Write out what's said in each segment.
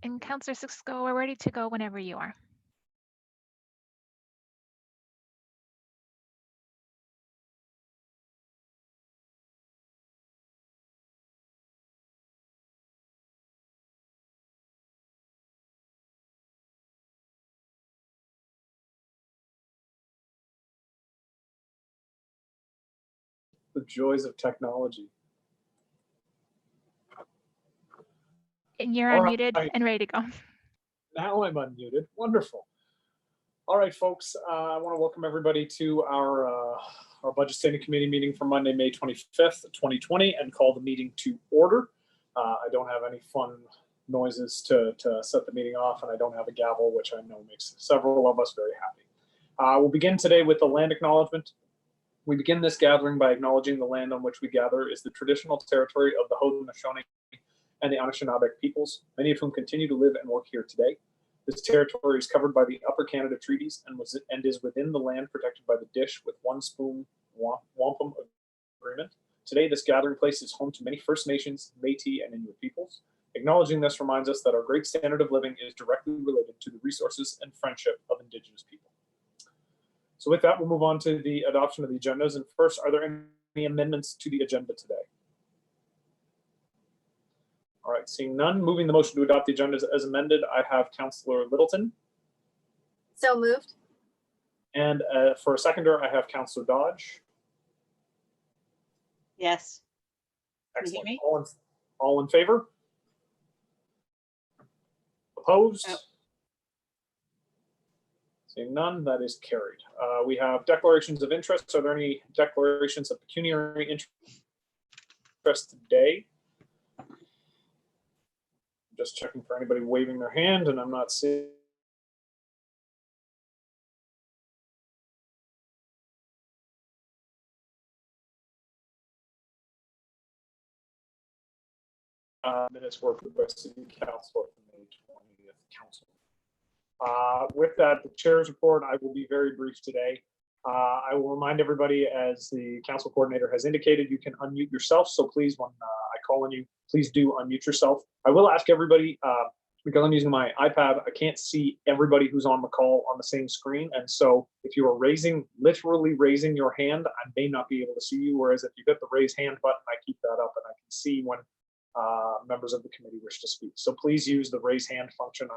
And Councillor Cisco, we're ready to go whenever you are. The joys of technology. And you're All unmuted right. and ready to go. Now I'm unmuted. Wonderful. All right, folks. I want to welcome everybody to our Budget Standing Committee meeting for Monday, May 25th, 2020, and call the meeting to order. I don't have any fun noises to set the meeting off, and I don't have a gavel, which I know makes several of us very happy. We'll begin today with the land acknowledgement. We begin this gathering by acknowledging the land on which we gather is the traditional territory of the Haudenosaunee and the Anishinaabe peoples, many of whom continue to live and work here today. This territory is covered by the Upper Canada Treaties and is within the land protected by the Dish with One Spoon Wampum Agreement. Today, this gathering place is home to many First Nations, Métis, and Inuit peoples. Acknowledging this reminds us that our great standard of living is directly related to the resources and friendship of Indigenous people. So with that, we'll move on to the adoption of the agendas. And first, are there any amendments to the agenda today? All right, seeing none, moving the motion to adopt the agenda as amended, I have Councillor Littleton. So moved. And for a seconder, I have Councillor Dodge. Yes. Excellent. All in favor? Opposed? Oh. Seeing none, that is carried. We have declarations of interest. Are there any declarations of pecuniary interest today? Just checking for anybody waving their hand, and I'm not seeing. Minutes were approved by City Council at the May 20th Council. With that, the chair's report, I will be very brief today. I will remind everybody, as the council coordinator has indicated, you can unmute yourself. So please, when I call on you, please do unmute yourself. I will ask everybody, because I'm using my iPad, I can't see everybody who's on the call on the same screen. And so if you are literally raising your hand, I may not be able to see you. Whereas if you hit the raise hand button, I keep that up and I can see when members of the committee wish to speak. So please use the raise hand function.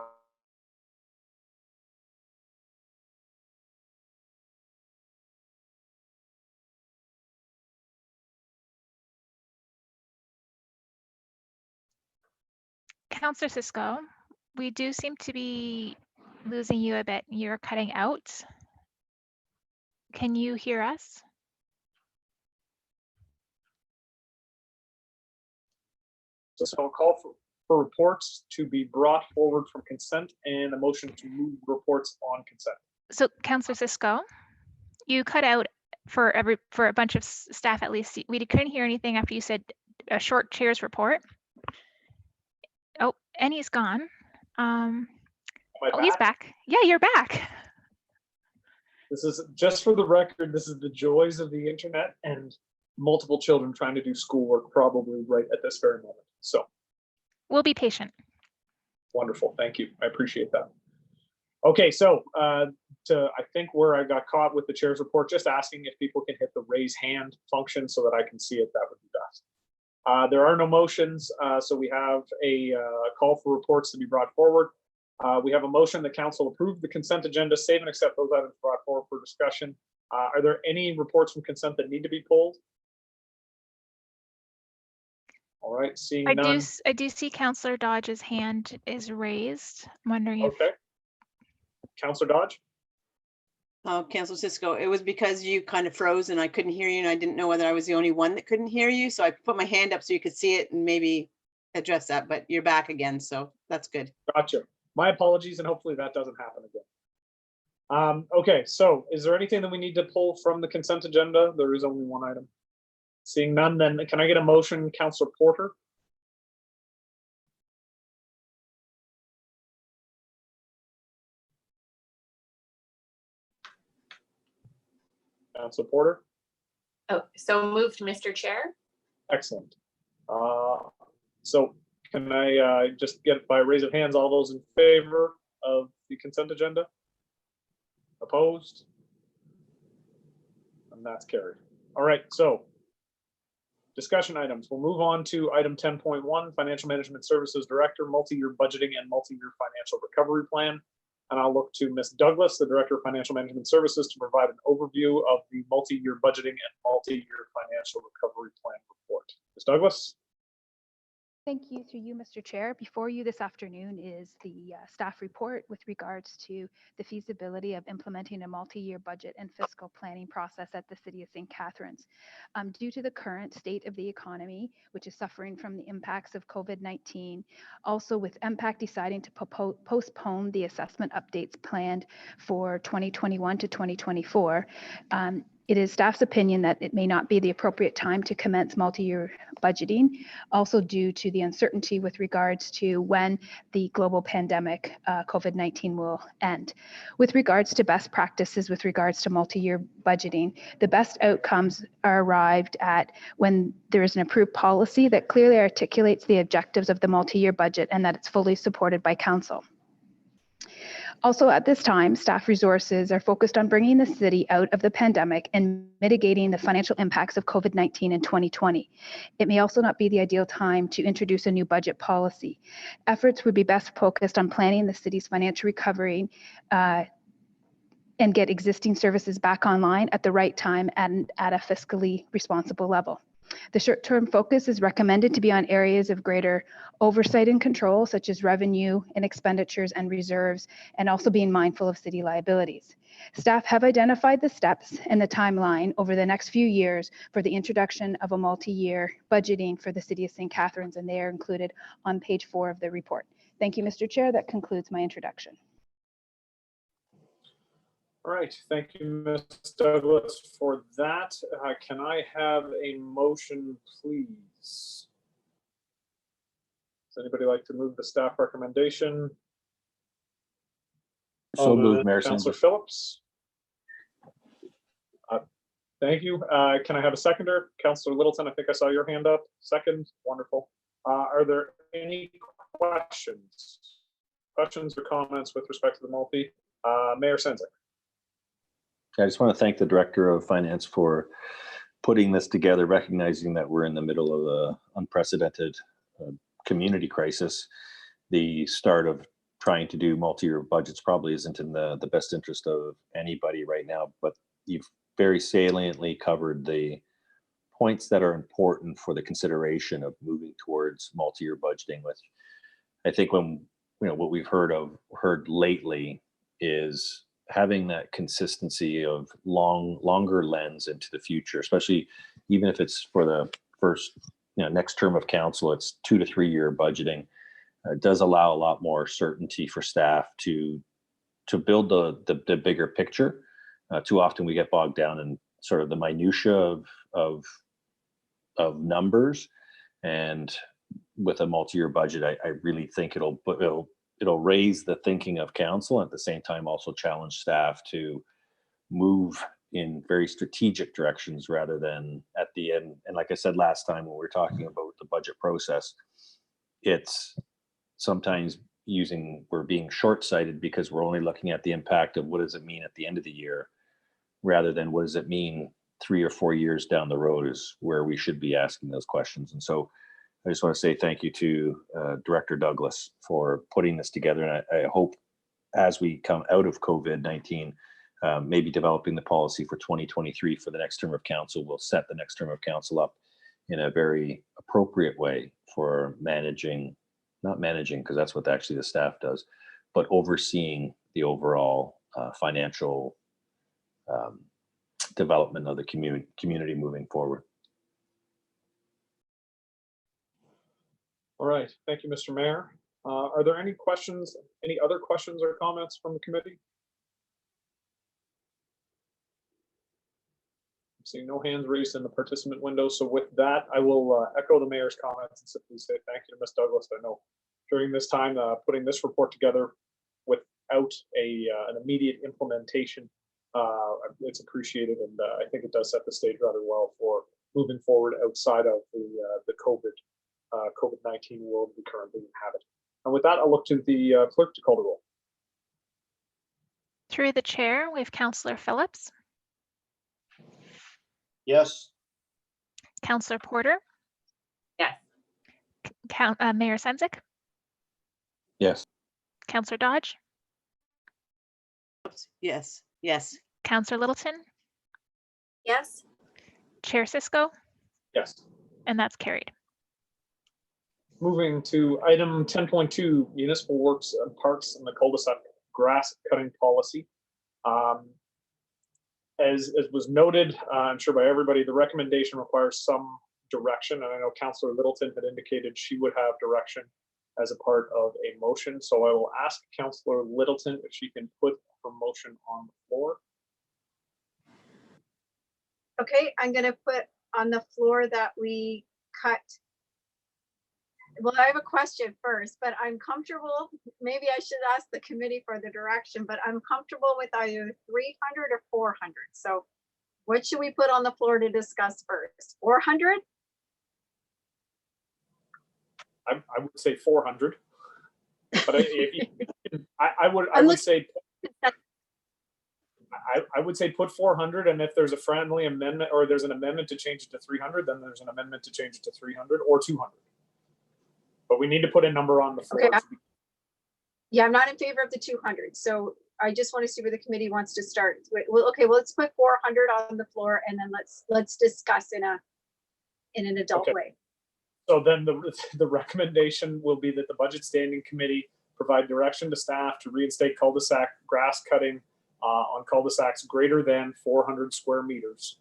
Councillor Cisco, we do seem to be losing you a bit. You're cutting out. Can you hear us? So I'll call for reports to be brought forward from consent and a motion to move reports on consent. So Councillor Cisco, you cut out for a bunch of staff at least. We couldn't hear anything after you said a short chair's report. Oh, and he's gone. Oh, he's back. Yeah, you're back. This is just for the record. This is the joys of the internet and multiple children trying to do schoolwork probably right at this very moment. So we'll be patient. Wonderful. Thank you. I appreciate that. Okay, so I think where I got caught with the chair's report, just asking if people can hit the raise hand function so that I can see it, that would be best. There are no motions, so we have a call for reports to be brought forward. We have a motion that council approve the consent agenda, save and accept those items brought forward for discussion. Are there any reports from consent that need to be pulled? All right, seeing none. I do see Councillor Dodge's hand is raised. I'm wondering if. Okay. Councillor Dodge? Councillor Cisco, it was because you kind of froze and I couldn't hear you and I didn't know whether I was the only one that couldn't hear you. So I put my hand up so you could see it and maybe address that, but you're back again. So that's good. Gotcha. My apologies, and hopefully that doesn't happen again. Okay, so is there anything that we need to pull from the consent agenda? There is only one item. Seeing none, then can I get a motion, Councillor Porter? Councillor Porter? Oh, so moved, Mr. Chair. Excellent. So Can I just get by raise of hands, all those in favor of the consent agenda? Opposed? And that's carried. All right, so discussion items. We'll move on to item 10.1, Financial Management Services Director, Multi-Year Budgeting and Multi-Year Financial Recovery Plan. And I'll look to Ms. Douglas, the Director of Financial Management Services, to provide an overview of the multi-year budgeting and multi-year financial recovery plan report. Ms. Douglas? Thank you. Through you, Mr. Chair. Before you this afternoon is the staff report with regards to the feasibility of implementing a multi-year budget and fiscal planning process at the City of St. Catharines. Due to the current state of the economy, which is suffering from the impacts of COVID-19, also with MPAC deciding to postpone the assessment updates planned for 2021 to 2024, it is staff's opinion that it may not be the appropriate time to commence multi-year budgeting, also due to the uncertainty with regards to when the global pandemic, COVID-19, will end. With regards to best practices with regards to multi-year budgeting, the best outcomes are arrived at when there is an approved policy that clearly articulates the objectives of the multi-year budget and that it's fully supported by council. Also, at this time, staff resources are focused on bringing the city out of the pandemic and mitigating the financial impacts of COVID-19 in 2020. It may also not be the ideal time to introduce a new budget policy. Efforts would be best focused on planning the city's financial recovery and get existing services back online at the right time and at a fiscally responsible level. The short-term focus is recommended to be on areas of greater oversight and control, such as revenue and expenditures and reserves, and also being mindful of city liabilities. Staff have identified the steps and the timeline over the next few years for the introduction of a multi-year budgeting for the City of St. Catharines, and they are included on page 4 of the report. Thank you, Mr. Chair. That concludes my introduction. All right, thank you, Ms. Douglas, for that. Can I have a motion, please? Does anybody like to move the staff recommendation? So moved, Mayor Councillor Sanders. Phillips. Thank you. Can I have a seconder? Councillor Littleton, I think I saw your hand up. Second, wonderful. Are there any questions? Questions or comments with respect to the multi? Mayor Sendzik. I just want to thank the Director of Finance for putting this together, recognizing that we're in the middle of an unprecedented community crisis. The start of trying to do multi-year budgets probably isn't in the best interest of anybody right now, but you've very saliently covered the points that are important for the consideration of moving towards multi-year budgeting. With, I think, when what we've heard lately is having that consistency of longer lens into the future, especially even if it's for the first next term of council, it's 2 to 3 year budgeting. It does allow a lot more certainty for staff to build the bigger picture. Too often we get bogged down in sort of the minutia of numbers, and with a multi-year budget, I really think it'll raise the thinking of council, and at the same time also challenge staff to move in very strategic directions rather than at the end. And like I said last time when we were talking about the budget process, it's sometimes we're being short-sighted because we're only looking at the impact of what does it mean at the end of the year, rather than what does it mean 3 or 4 years down the road is where we should be asking those questions. And so I just want to say thank you to Director Douglas for putting this together. And I hope as we come out of COVID-19, maybe developing the policy for 2023 for the next term of council will set the next term of council up in a very appropriate way for not managing, because that's what actually the staff does, but overseeing the overall financial development of the community moving forward. All right, thank you, Mr. Mayor. Are there any questions, any other questions or comments from the committee? I'm seeing no hands raised in the participant window. So with that, I will echo the mayor's comments and simply say thank you to Ms. Douglas. I know during this time, putting this report together without an immediate implementation, it's appreciated, and I think it does set the stage rather well for moving forward outside of the COVID COVID-19 world we currently inhabit. And with that, I'll look to the clerk to call the roll. Through the chair, we have Councillor Phillips, Yes. Councillor Porter, Yes. Mayor Senzik, Yes. Councillor Dodge, Oops, yes, yes. Councillor Littleton, Yes. Chair Cisco, Yes. and that's carried. Moving to item 10.2, municipal works and parks and the cul-de-sac grass cutting policy. As was noted, I'm sure by everybody, the recommendation requires some direction, and I know Councillor Littleton had indicated she would have direction as a part of a motion. So I will ask Councillor Littleton if she can put her motion on the floor. Okay, I'm gonna put on the floor that we cut. Well, I have a question first, but I'm comfortable, maybe I should ask the committee for the direction, but I'm comfortable with either 300 or 400. So what should we put on the floor to discuss first? 400? I would say 400, but I I'm would say I would say put 400, and if there's a friendly amendment or there's an amendment to change it to 300, then there's an amendment to change it to 300 or 200. But we need to put a number on the floor. Okay. Yeah, I'm not in favor of the 200. So I just want to see where the committee wants to start. Well, okay, well, let's put 400 on the floor, and then let's discuss in an adult Okay. way. So then the recommendation will be that the Budget Standing Committee provide direction to staff to reinstate cul-de-sac grass cutting on cul-de-sacs greater than 400 square meters.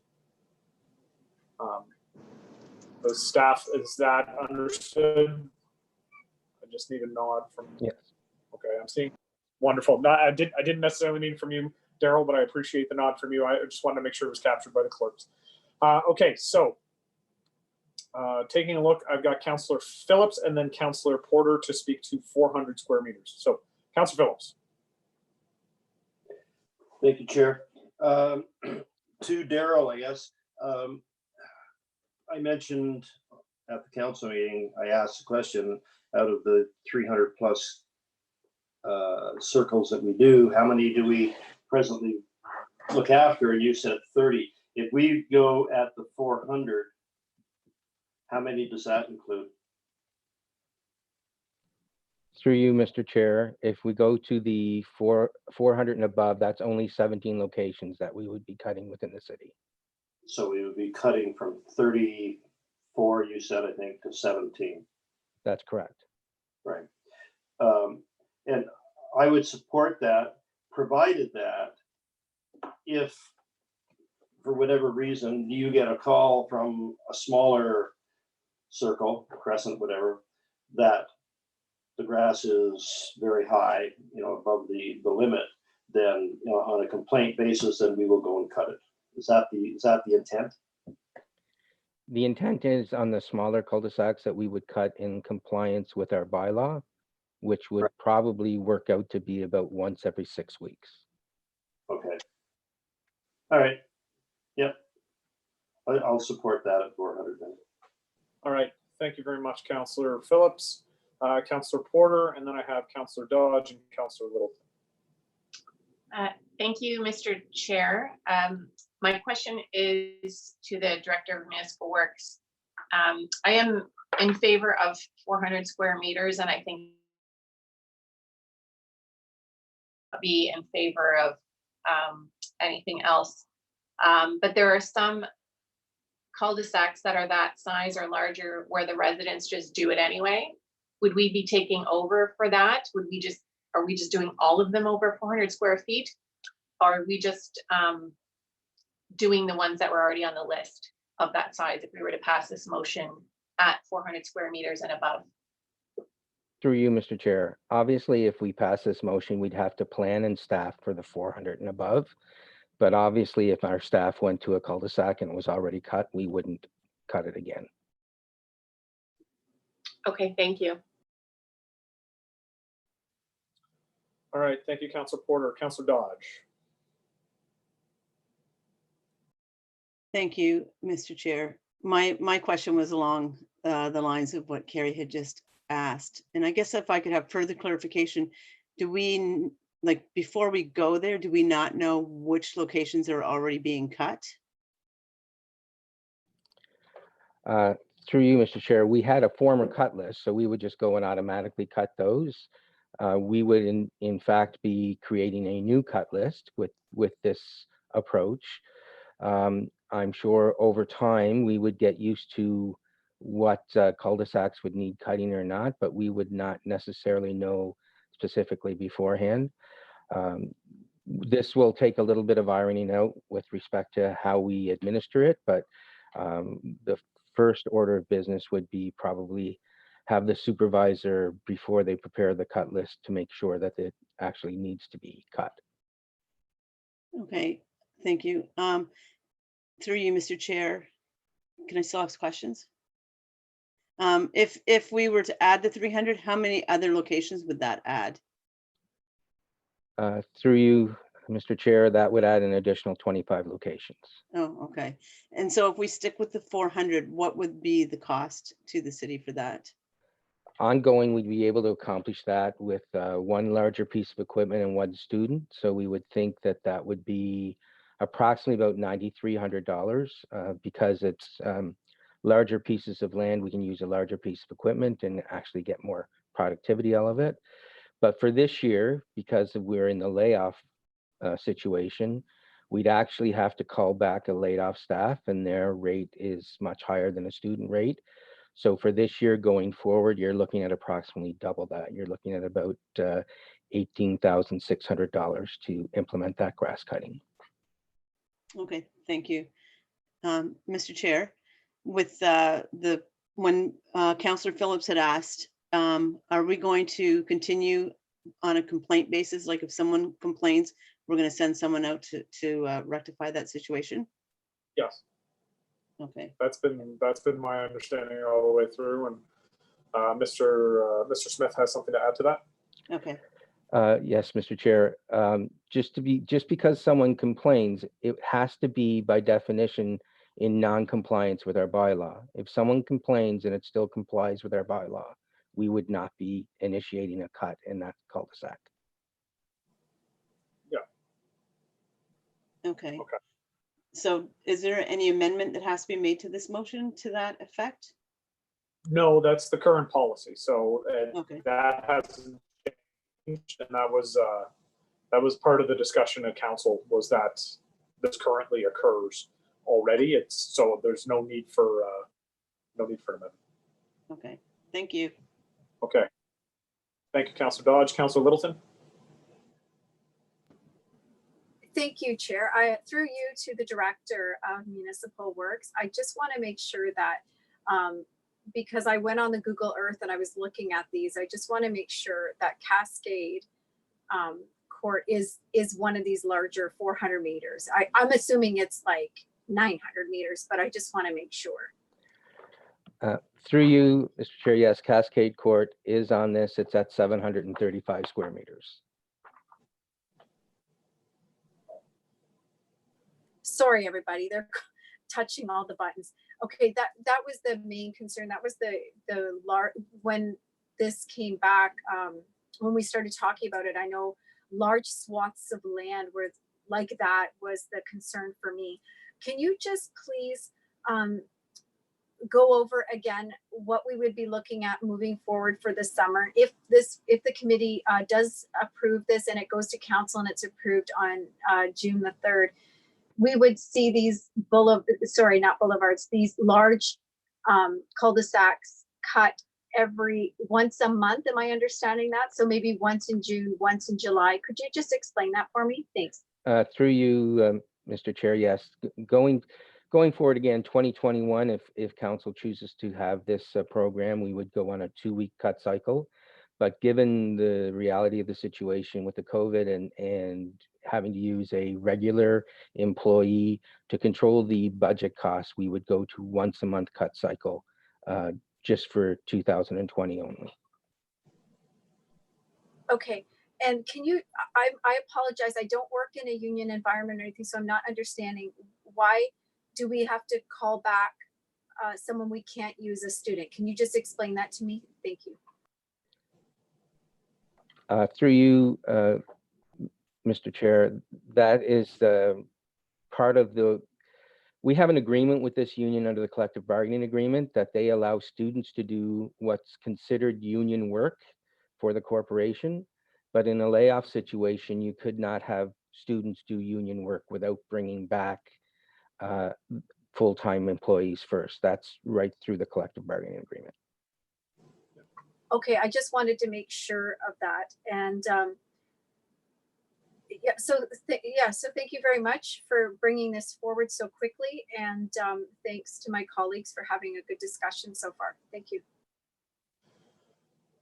The staff, is that understood? I just need a nod from. Yes. Okay, I'm seeing. Wonderful. No, I didn't necessarily need from you, Daryl, but I appreciate the nod from you. I just wanted to make sure it was captured by the clerks. Okay, so taking a look, I've got Councillor Phillips and then Councillor Porter to speak to 400 square meters. So, Councillor Phillips. Thank you, Chair. To Daryl, I guess. I mentioned at the council meeting, I asked a question, out of the 300 plus circles that we do, how many do we presently look after? And you said 30. If we go at the 400, how many does that include? Through you, Mr. Chair, if we go to the 400 and above, that's only 17 locations that we would be cutting within the city. So we would be cutting from 34, you said, I think, to 17. That's correct. Right. And I would support that, provided that if, for whatever reason, you get a call from a smaller circle, crescent, whatever, that the grass is very high, above the limit, then on a complaint basis, then we will go and cut it. Is that the intent? The intent is on the smaller cul-de-sacs that we would cut in compliance with our bylaw, which would probably work out to be about once every 6 weeks. Okay. All right. Yep. I'll support that at 400 then. All right. Thank you very much, Councillor Phillips, Councillor Porter, and then I have Councillor Dodge and Councillor Littleton. Thank you, Mr. Chair. My question is to the Director of Municipal Works. I am in favor of 400 square meters, and I think be in favor of anything else. But there are some cul-de-sacs that are that size or larger where the residents just do it anyway. Would we be taking over for that? Are we just doing all of them over 400 square feet? Or are we just doing the ones that were already on the list of that size if we were to pass this motion at 400 square meters and above? Through you, Mr. Chair. Obviously, if we pass this motion, we'd have to plan and staff for the 400 and above. But obviously, if our staff went to a cul-de-sac and it was already cut, we wouldn't cut it again. Okay, thank you. All right. Thank you, Councillor Porter. Councillor Dodge. Thank you, Mr. Chair. My question was along the lines of what Carrie had just asked. And I guess if I could have further clarification, do we, like, before we go there, do we not know which locations are already being cut? Through you, Mr. Chair, we had a former cut list, so we would just go and automatically cut those. We would in fact be creating a new cut list with this approach. I'm sure over time we would get used to what cul-de-sacs would need cutting or not, but we would not necessarily know specifically beforehand. This will take a little bit of ironing out with respect to how we administer it, but the first order of business would be probably have the supervisor, before they prepare the cut list, to make sure that it actually needs to be cut. Okay, thank you. Through you, Mr. Chair, can I still ask questions? If we were to add the 300, how many other locations would that add? Through you, Mr. Chair, that would add an additional 25 locations. Oh, okay. And so if we stick with the 400, what would be the cost to the city for that? Ongoing, we'd be able to accomplish that with one larger piece of equipment and one student. So we would think that that would be approximately about $9,300 because it's larger pieces of land. We can use a larger piece of equipment and actually get more productivity out of it. But for this year, because we're in the layoff situation, we'd actually have to call back a laid off staff, and their rate is much higher than a student rate. So for this year going forward, you're looking at approximately double that. You're looking at about $18,600 to implement that grass cutting. Okay, thank you. Mr. Chair, with when Councillor Phillips had asked, are we going to continue on a complaint basis? Like if someone complains, we're going to send someone out to rectify that situation? Yes, Okay, that's been my understanding all the way through. And Mr. Smith has something to add to that. okay, Yes, Mr. Chair. Just because someone complains, it has to be by definition in non-compliance with our bylaw. If someone complains and it still complies with our bylaw, we would not be initiating a cut in that cul-de-sac. okay. Okay. So is there any amendment that has to be made to this motion to that effect? No, that's the current policy. So Okay, that hasn't changed, and that was part of the discussion at council, was that this currently occurs already. So there's no need for an amendment. okay, thank you. Okay. Thank you, Councillor Dodge. Councillor Littleton. Thank you, Chair. Through you to the Director of Municipal Works, I just want to make sure that, because I went on the Google Earth and I was looking at these, I just want to make sure that Cascade Court is one of these larger 400 meters. I'm assuming it's like 900 meters, but I just want to make sure. Through you, Mr. Chair, yes, Cascade Court is on this. It's at 735 square meters. Sorry, everybody, they're touching all the buttons. Okay, that was the main concern. That was the large, when this came back, when we started talking about it, I know large swaths of land were like that was the concern for me. Can you just please go over again what we would be looking at moving forward for the summer if the committee does approve this and it goes to council and it's approved on June the 3rd? We would see these these large cul-de-sacs cut once a month. Am I understanding that? So maybe once in June, once in July. Could you just explain that for me? Thanks. Through you, Mr. Chair, yes. Going forward again, 2021, if council chooses to have this program, we would go on a 2-week cut cycle. But given the reality of the situation with the COVID and having to use a regular employee to control the budget costs, we would go to once a month cut cycle just for 2020 only. Okay. And can you, I apologize, I don't work in a union environment or anything, so I'm not understanding why do we have to call back someone we can't use a student. Can you just explain that to me? Thank you. Through you, Mr. Chair, that is part of we have an agreement with this union under the collective bargaining agreement that they allow students to do what's considered union work for the corporation. But in a layoff situation, you could not have students do union work without bringing back full-time employees first. That's right through the collective bargaining agreement. Okay, I just wanted to make sure of that. And so thank you very much for bringing this forward so quickly. And thanks to my colleagues for having a good discussion so far. Thank you.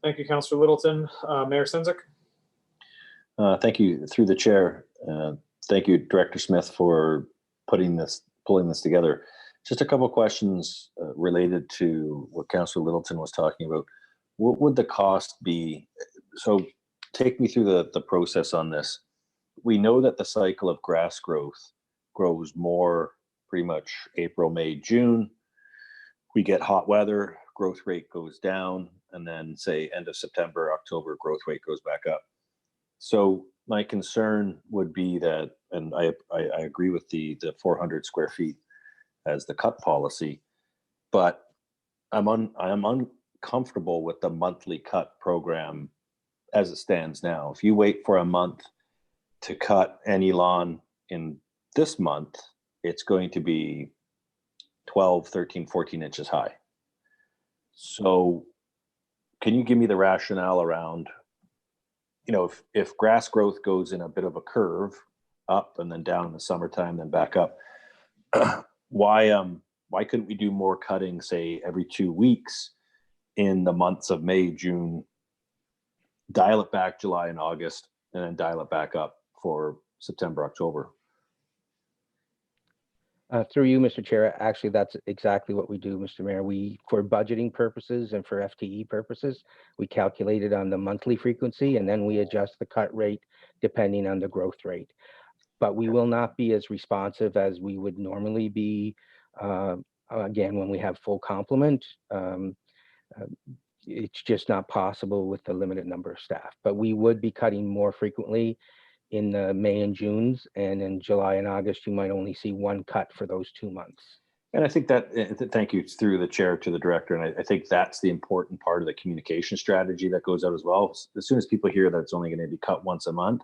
Thank you, Councillor Littleton. Mayor Sendzik. Thank you, through the chair. Thank you, Director Smith, for pulling this together. Just a couple of questions related to what Councillor Littleton was talking about. What would the cost be? So take me through the process on this. We know that the cycle of grass growth grows more pretty much April, May, June. We get hot weather, growth rate goes down, and then say end of September, October, growth rate goes back up. So my concern would be that, and I agree with the 400 square feet as the cut policy, but I'm uncomfortable with the monthly cut program as it stands now. If you wait for a month to cut any lawn in this month, it's going to be 12, 13, 14 inches high. So can you give me the rationale around, if grass growth goes in a bit of a curve up and then down in the summertime, then back up, why couldn't we do more cutting, say every 2 weeks in the months of May, June, dial it back July and August, and then dial it back up for September, October? Through you, Mr. Chair, actually, that's exactly what we do, Mr. Mayor. For budgeting purposes and for FTE purposes, we calculate it on the monthly frequency, and then we adjust the cut rate depending on the growth rate. But we will not be as responsive as we would normally be, again, when we have full complement. It's just not possible with the limited number of staff. But we would be cutting more frequently in the May and Junes, and in July and August, you might only see one cut for those 2 months. And I think that, thank you, through the chair to the director. And I think that's the important part of the communication strategy that goes out as well. As soon as people hear that it's only going to be cut once a month,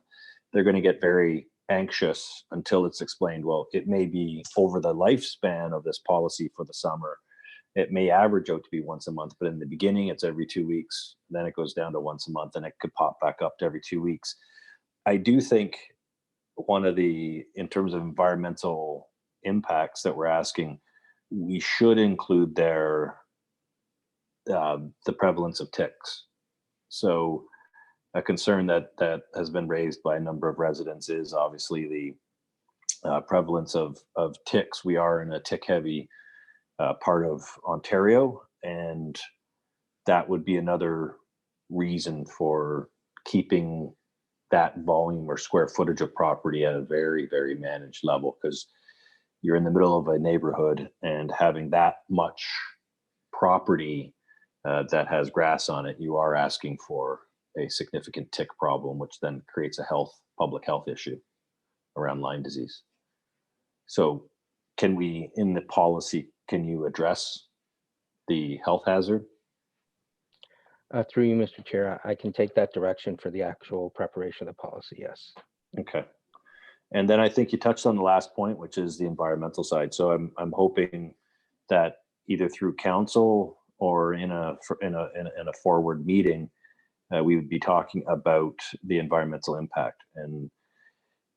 they're going to get very anxious until it's explained, well, it may be over the lifespan of this policy for the summer. It may average out to be once a month, but in the beginning, it's every 2 weeks. Then it goes down to once a month, and it could pop back up to every 2 weeks. I do think in terms of environmental impacts that we're asking, we should include there the prevalence of ticks. So a concern that has been raised by a number of residents is obviously the prevalence of ticks. We are in a tick-heavy part of Ontario, and that would be another reason for keeping that volume or square footage of property at a very, very managed level, because you're in the middle of a neighborhood, and having that much property that has grass on it, you are asking for a significant tick problem, which then creates a public health issue around Lyme disease. So can we, in the policy, can you address the health hazard? Through you, Mr. Chair, I can take that direction for the actual preparation of the policy, yes. Okay. And then I think you touched on the last point, which is the environmental side. So I'm hoping that either through council or in a forward meeting, we would be talking about the environmental impact. And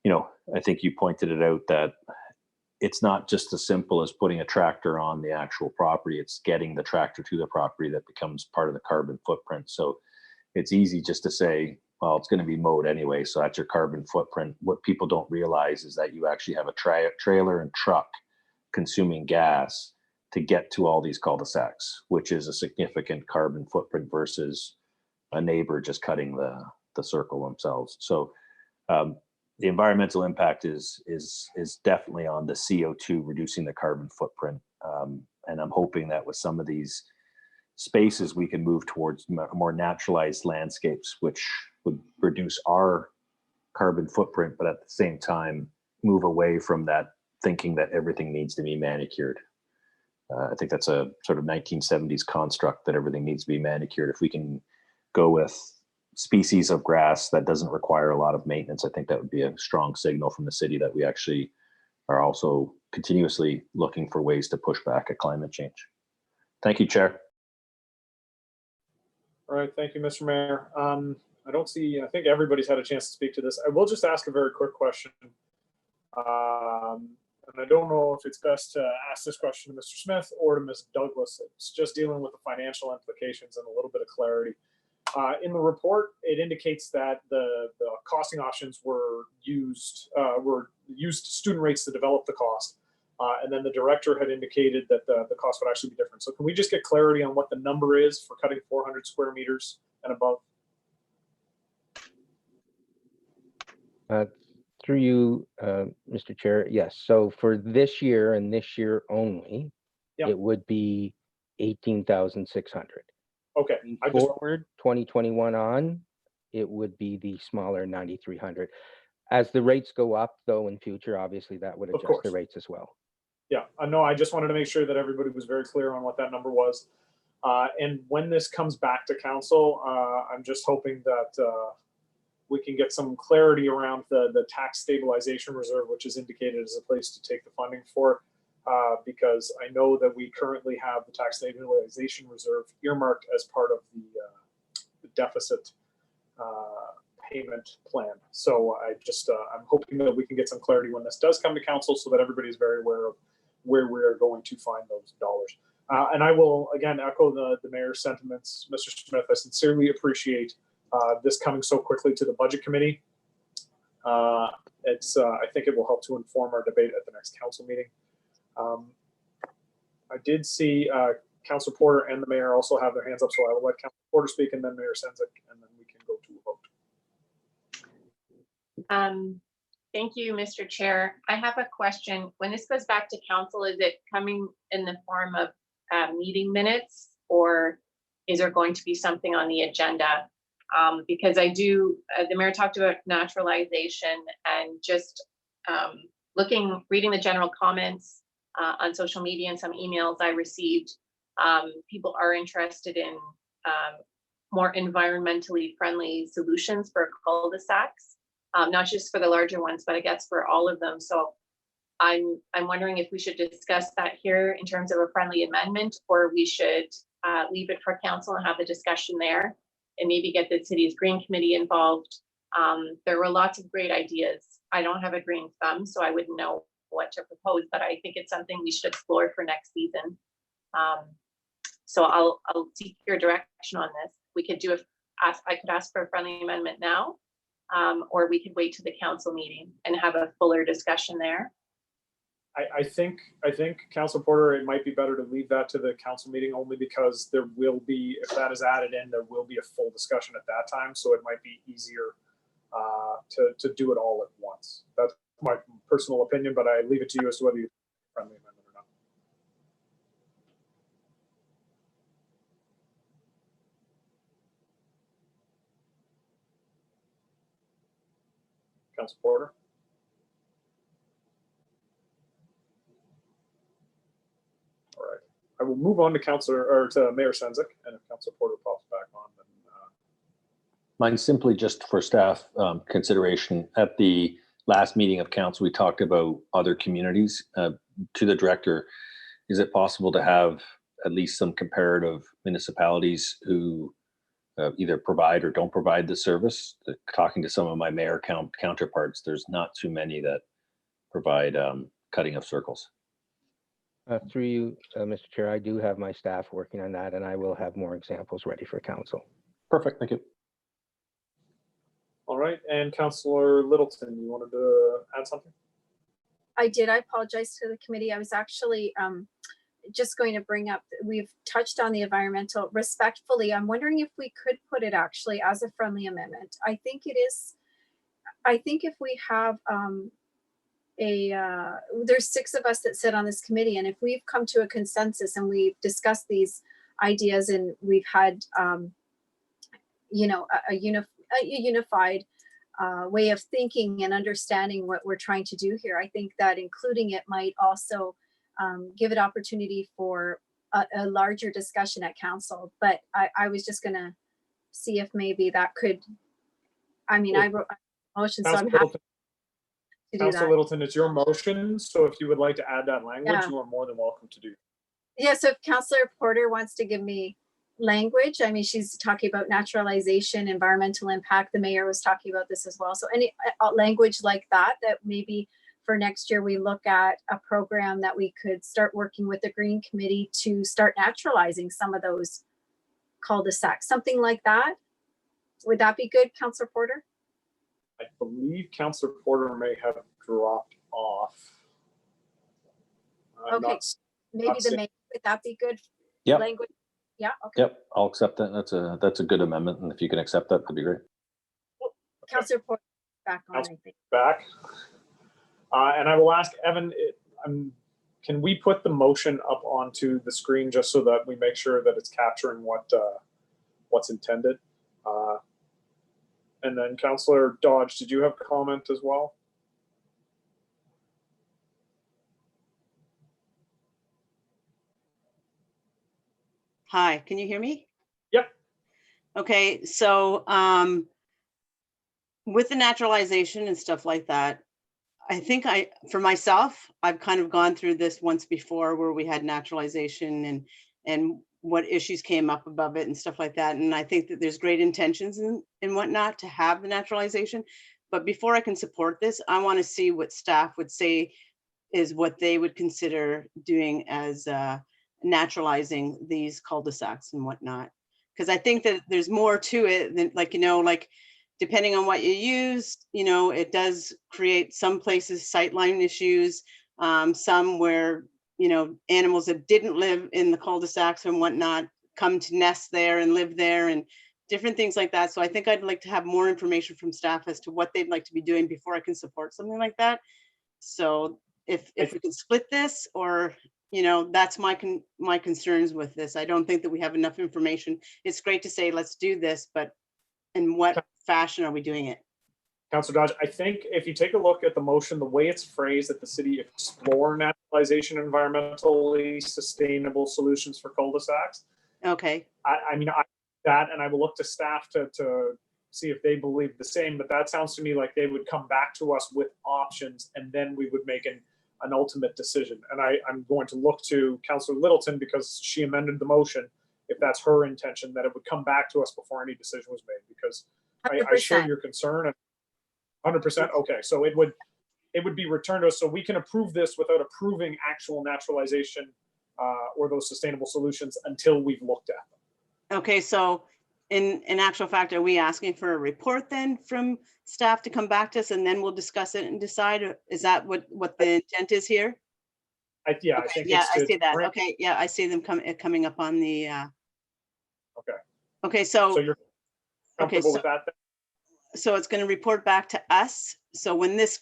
I think you pointed it out that it's not just as simple as putting a tractor on the actual property. It's getting the tractor to the property that becomes part of the carbon footprint. So it's easy just to say, well, it's going to be mowed anyway, so that's your carbon footprint. What people don't realize is that you actually have a trailer and truck consuming gas to get to all these cul-de-sacs, which is a significant carbon footprint versus a neighbor just cutting the circle themselves. So the environmental impact is definitely on the CO2, reducing the carbon footprint. And I'm hoping that with some of these spaces, we can move towards more naturalized landscapes, which would reduce our carbon footprint, but at the same time, move away from that thinking that everything needs to be manicured. I think that's a sort of 1970s construct that everything needs to be manicured. If we can go with species of grass that doesn't require a lot of maintenance, I think that would be a strong signal from the city that we actually are also continuously looking for ways to push back at climate change. Thank you, Chair. All right, thank you, Mr. Mayor. I don't see, I think everybody's had a chance to speak to this. I will just ask a very quick question. And I don't know if it's best to ask this question to Mr. Smith or to Ms. Douglas. It's just dealing with the financial implications and a little bit of clarity. In the report, it indicates that the costing options were used student rates to develop the cost. And then the director had indicated that the cost would actually be different. So can we just get clarity on what the number is for cutting 400 square meters and above? Through you, Mr. Chair, yes. So for this year and this year only, Yep. it would be 18,600. Okay, I just, Forward 2021 on, it would be the smaller 9,300. As the rates go up, though, in future, obviously that would Of adjust course. the rates as well. yeah, no, I just wanted to make sure that everybody was very clear on what that number was. And when this comes back to council, I'm just hoping that we can get some clarity around the tax stabilization reserve, which is indicated as a place to take the funding for, because I know that we currently have the tax stabilization reserve earmarked as part of the deficit payment plan. So I'm hoping that we can get some clarity when this does come to council so that everybody is very aware of where we're going to find those dollars. And I will, again, echo the mayor's sentiments. Mr. Smith, I sincerely appreciate this coming so quickly to the budget committee. I think it will help to inform our debate at the next council meeting. I did see Councilor Porter and the mayor also have their hands up, so I will let Councilor Porter speak and then Mayor Senzik, and then we can go to a vote. Thank you, Mr. Chair. I have a question. When this goes back to council, is it coming in the form of meeting minutes, or is there going to be something on the agenda? Because the mayor talked about naturalization, and just reading the general comments on social media and some emails I received, people are interested in more environmentally friendly solutions for cul-de-sacs, not just for the larger ones, but I guess for all of them. So I'm wondering if we should discuss that here in terms of a friendly amendment, or we should leave it for council and have the discussion there, and maybe get the city's green committee involved. There were lots of great ideas. I don't have a green thumb, so I wouldn't know what to propose, but I think it's something we should explore for next season. So I'll seek your direction on this. We could I could ask for a friendly amendment now, or we could wait to the council meeting and have a fuller discussion there. I think Councilor Porter, it might be better to leave that to the council meeting, only because there will be, if that is added in, there will be a full discussion at that time. So it might be easier to do it all at once. That's my personal opinion, but I leave it to you as to whether you friendly amendment or not. Councilor Porter. All right. I will move on to Mayor Senzik, and if Councilor Porter pops back on, then. Mine's simply just for staff consideration. At the last meeting of council, we talked about other communities. To the director, is it possible to have at least some comparative municipalities who either provide or don't provide the service? Talking to some of my mayor counterparts, there's not too many that provide cutting of circles. Through you, Mr. Chair, I do have my staff working on that, and I will have more examples ready for council. Perfect, thank you. All right, and Councilor Littleton, you wanted to add something? I did. I apologize to the committee. I was actually just going to bring up, we've touched on the environmental respectfully. I'm wondering if we could put it actually as a friendly amendment. I think it is, I think if we have there's 6 of us that sit on this committee, and if we've come to a consensus and we've discussed these ideas and we've had, you know, a unified way of thinking and understanding what we're trying to do here, I think that including it might also give it opportunity for a larger discussion at council. But I was just gonna see if maybe that could, I mean, I wrote a motion, so I'm happy to do Councillor that. Littleton, it's your motion, so if you would like to add that language, Yeah. you are more than welcome to do. Yeah, so if Councillor Porter wants to give me language, I mean, she's talking about naturalization, environmental impact. The mayor was talking about this as well. So any language like that, that maybe for next year, we look at a program that we could start working with the Green Committee to start naturalizing some of those cul-de-sacs, something like that. Would that be good, Councillor Porter? I believe Councillor Porter may have dropped off. I'm Okay. not- Maybe not the seeing- mayor, would that be good Yep. language? Yeah, okay. Yep, I'll accept that. That's a good amendment, and if you can accept that, that'd be great. Councillor Porter, back on, I think. Back. And I will ask Evan, can we put the motion up onto the screen just so that we make sure that it's capturing what's intended? And then Councillor Dodge, did you have a comment as well? Hi, can you hear me? Yep. Okay, so with the naturalization and stuff like that, I think for myself, I've kind of gone through this once before where we had naturalization and what issues came up above it and stuff like that. And I think that there's great intentions and whatnot to have the naturalization. But before I can support this, I want to see what staff would say is what they would consider doing as naturalizing these cul-de-sacs and whatnot. Because I think that there's more to it than, like, you know, like depending on what you use, you know, it does create some places sightline issues, some where, you know, animals that didn't live in the cul-de-sacs and whatnot come to nest there and live there and different things like that. So I think I'd like to have more information from staff as to what they'd like to be doing before I can support something like that. So if we can split this, or, you know, that's my concerns with this. I don't think that we have enough information. It's great to say, let's do this, but in what fashion are we doing it? Councillor Dodge, I think if you take a look at the motion, the way it's phrased, that the city explore naturalization, environmentally sustainable solutions for cul-de-sacs. Okay. I mean, and I will look to staff to see if they believe the same, but that sounds to me like they would come back to us with options and then we would make an ultimate decision. And I'm going to look to Councillor Littleton because she amended the motion, if that's her intention, that it would come back to us before any decision was made, because I share your concern. And 100%. Okay, so it would be returned to us, so we can approve this without approving actual naturalization or those sustainable solutions until we've looked at them. Okay, so in actual fact, are we asking for a report then from staff to come back to us and then we'll discuss it and decide? Or is that what the intent is here? Yeah, Okay, I think yeah, it's I see that. Okay, yeah, I see them coming up on the. Okay. Okay, So so you're comfortable so- with that? Then? so it's going to report back to us. So when this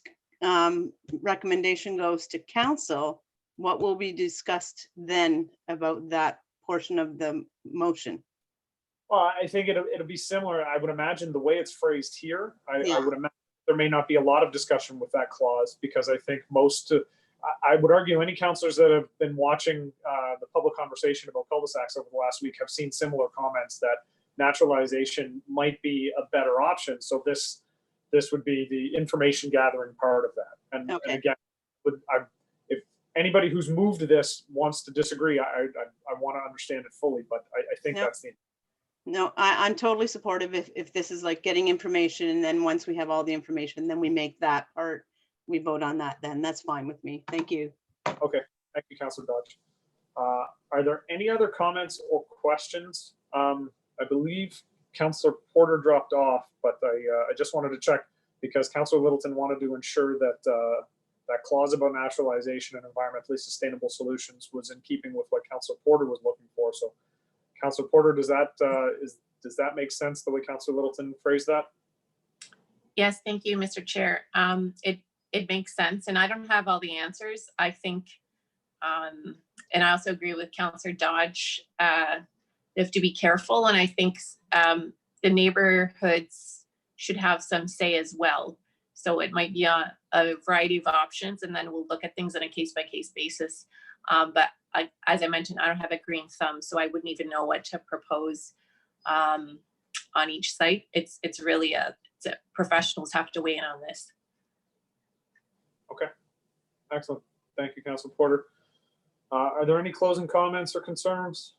recommendation goes to council, what will be discussed then about that portion of the motion? Well, I think it'll be similar. I would imagine the way it's phrased here. Yeah. I would imagine there may not be a lot of discussion with that clause, because I think I would argue any councillors that have been watching the public conversation about cul-de-sacs over the last week have seen similar comments that naturalization might be a better option. So this would be the information gathering part of that. And again, if anybody who's moved this wants to disagree, I want to understand it fully, but I think that's the. No, I'm totally supportive if this is like getting information, and then once we have all the information, then we make that part, we vote on that, then that's fine with me. Thank you. Okay, thank you, Councillor Dodge. Are there any other comments or questions? I believe Councillor Porter dropped off, but I just wanted to check because Councillor Littleton wanted to ensure that that clause about naturalization and environmentally sustainable solutions was in keeping with what Councillor Porter was looking for. So, Councillor Porter, does that make sense the way Councillor Littleton phrased that? Yes, thank you, Mr. Chair. it makes sense, and I don't have all the answers. I think, and I also agree with Councillor Dodge. They have to be careful, and I think the neighborhoods should have some say as well. So it might be a variety of options, and then we'll look at things on a case-by-case basis. But as I mentioned, I don't have a green thumb, so I wouldn't even know what to propose on each site. It's really professionals have to weigh in on this. Okay, excellent. Thank you, Councilor Porter. Are there any closing comments or concerns?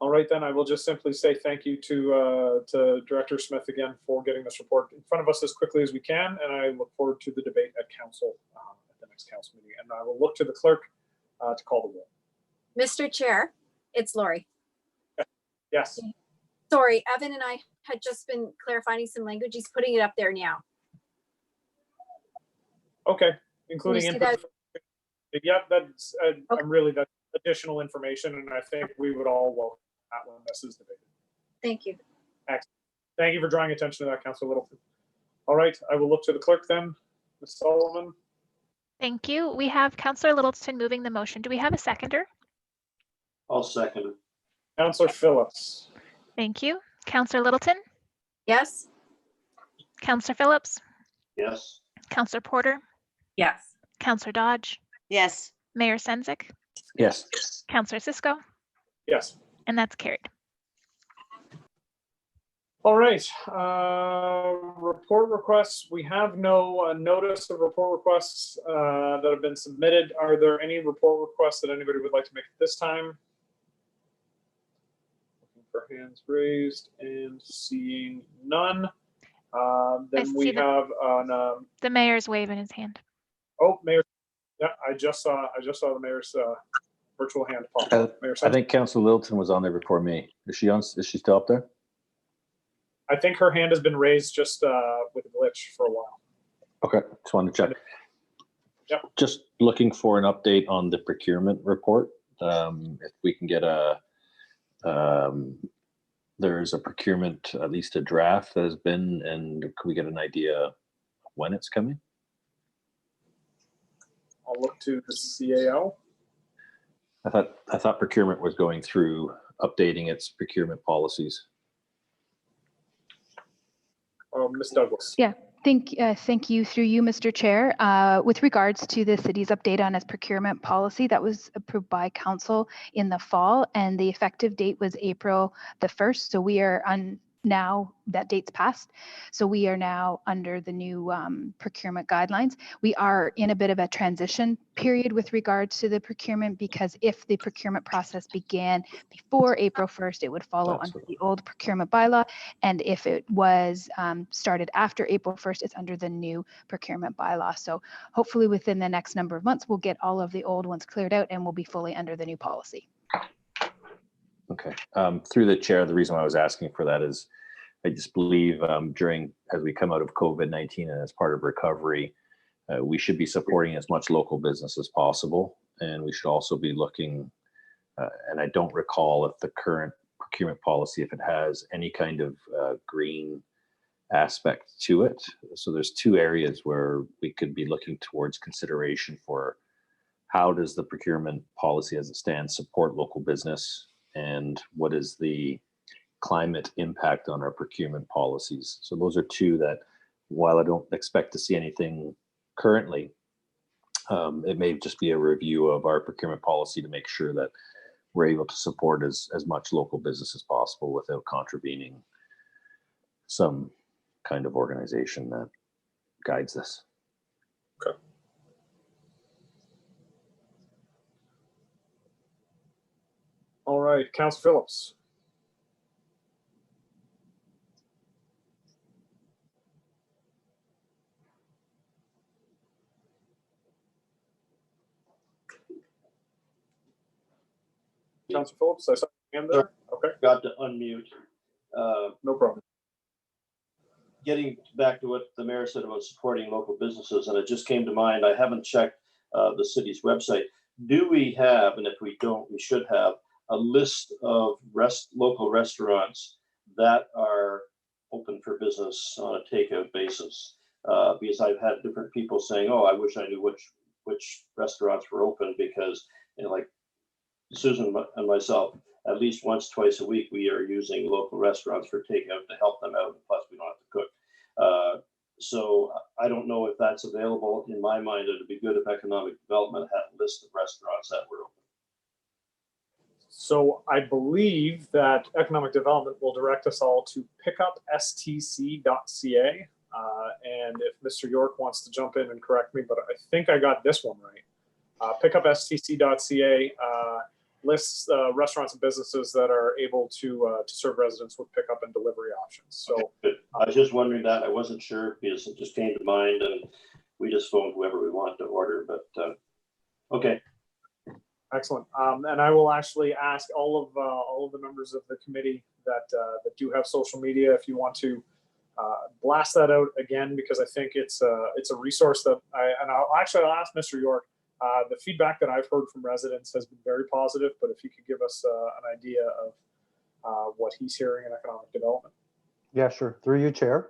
All right, then I will just simply say thank you to Director Smith again for getting this report in front of us as quickly as we can, and I look forward to the debate at council at the next council meeting. And I will look to the clerk to call the roll. Mr. Chair, it's Lori. Yes. Sorry, Evan and I had just been clarifying some language. He's putting it up there now. Okay, including see input. Yeah, that's Okay. that's additional information, and I think we would all welcome that when this is debated. Thank you. Excellent. Thank you for drawing attention to that, Councilor Littleton. All right, I will look to the clerk then. Ms. Solomon. Thank you. We have Councillor Littleton moving the motion. Do we have a seconder? I'll second it. Councillor Phillips. Thank you. Councillor Littleton, Yes? Councillor Phillips, Yes. Councillor Porter, Yes. Councillor Dodge, Yes. Mayor Senzik, Yes. Councillor Cisco, Yes. and that's carried. All right, report requests. We have no notice of report requests that have been submitted. Are there any report requests that anybody would like to make at this time? Looking for hands raised and seeing none. Then we have on. The mayor's waving his hand. Oh, Mayor. Yeah, I just saw the mayor's virtual hand pop up. Mayor I think Councilor Littleton was on there before me. Is she on? Is she still up there? I think her hand has been raised just with a glitch for a while. Okay, just wanted to check. Yep. Just looking for an update on the procurement report. If we can get there's a procurement, at least a draft that has been, and can we get an idea when it's coming? I'll look to the CAO. I thought procurement was going through updating its procurement policies. Ms. Douglas. Yeah. Thank you through you, Mr. Chair. With regards to the city's update on its procurement policy that was approved by council in the fall, and the effective date was April the 1st. So we are now that date's passed. So we are now under the new procurement guidelines. We are in a bit of a transition period with regards to the procurement, because if the procurement process began before April 1st, it would follow under the old procurement bylaw. And if it was started after April 1st, it's under the new procurement bylaw. So hopefully within the next number of months, we'll get all of the old ones cleared out and we'll be fully under the new policy. Okay. Through the chair, the reason why I was asking for that is I just believe as we come out of COVID-19 and as part of recovery, we should be supporting as much local business as possible. And we should also be looking, and I don't recall if the current procurement policy, if it has any kind of green aspect to it. So there's two areas where we could be looking towards consideration for how does the procurement policy as it stands support local business, and what is the climate impact on our procurement policies. So those are two that, while I don't expect to see anything currently, it may just be a review of our procurement policy to make sure that we're able to support as much local business as possible without contravening some kind of organization that guides this. Okay. All right, Councilor Phillips. Councilor Phillips, I saw your hand there. Okay, Got to unmute. no problem. Getting back to what the mayor said about supporting local businesses, and it just came to mind, I haven't checked the city's website. Do we have, and if we don't, we should have, a list of local restaurants that are open for business on a takeout basis? because I've had different people saying, "Oh, I wish I knew which restaurants were open," because like Susan and myself, at least once, twice a week, we are using local restaurants for takeout to help them out. Plus, we don't have to cook. So I don't know if that's available. In my mind, it'd be good if economic development had a list of restaurants that were open. So I believe that economic development will direct us all to pickupstc.ca. And if Mr. York wants to jump in and correct me, but I think I got this one right. Pickupstc.ca lists restaurants and businesses that are able to serve residents with pickup and delivery options. So But I was just wondering that. I wasn't sure because it just came to mind, and we just phoned whoever we want to order. But okay. excellent. And I will actually ask all of the members of the committee that do have social media, if you want to blast that out again, because I think it's a resource that I'll ask Mr. York. The feedback that I've heard from residents has been very positive, but if you could give us an idea of what he's hearing in economic development. Yeah, sure. Through you, Chair.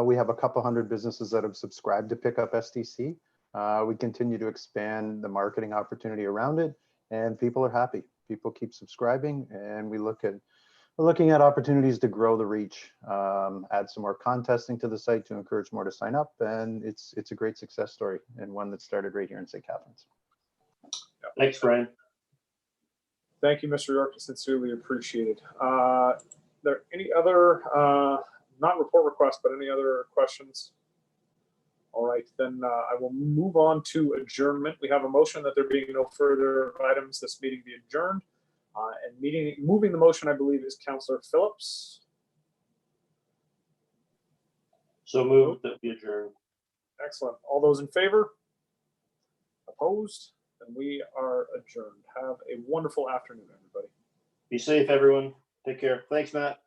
We have a couple hundred businesses that have subscribed to Pickup STC. We continue to expand the marketing opportunity around it, and people are happy. People keep subscribing, and we're looking at opportunities to grow the reach, add some more contesting to the site to encourage more to sign up, and it's a great success story and one that started right here in St. Catharines. Thanks, Brian. Thank you, Mr. York. Sincerely appreciated. There any other, not report requests, but any other questions? All right, then I will move on to adjournment. We have a motion that there being no further items, this meeting be adjourned. And moving the motion, I believe, is Councillor Phillips. So moved that we adjourn. Excellent. All those in favor? Opposed? And we are adjourned. Have a wonderful afternoon, everybody. Be safe, everyone. Take care. Thanks, Matt.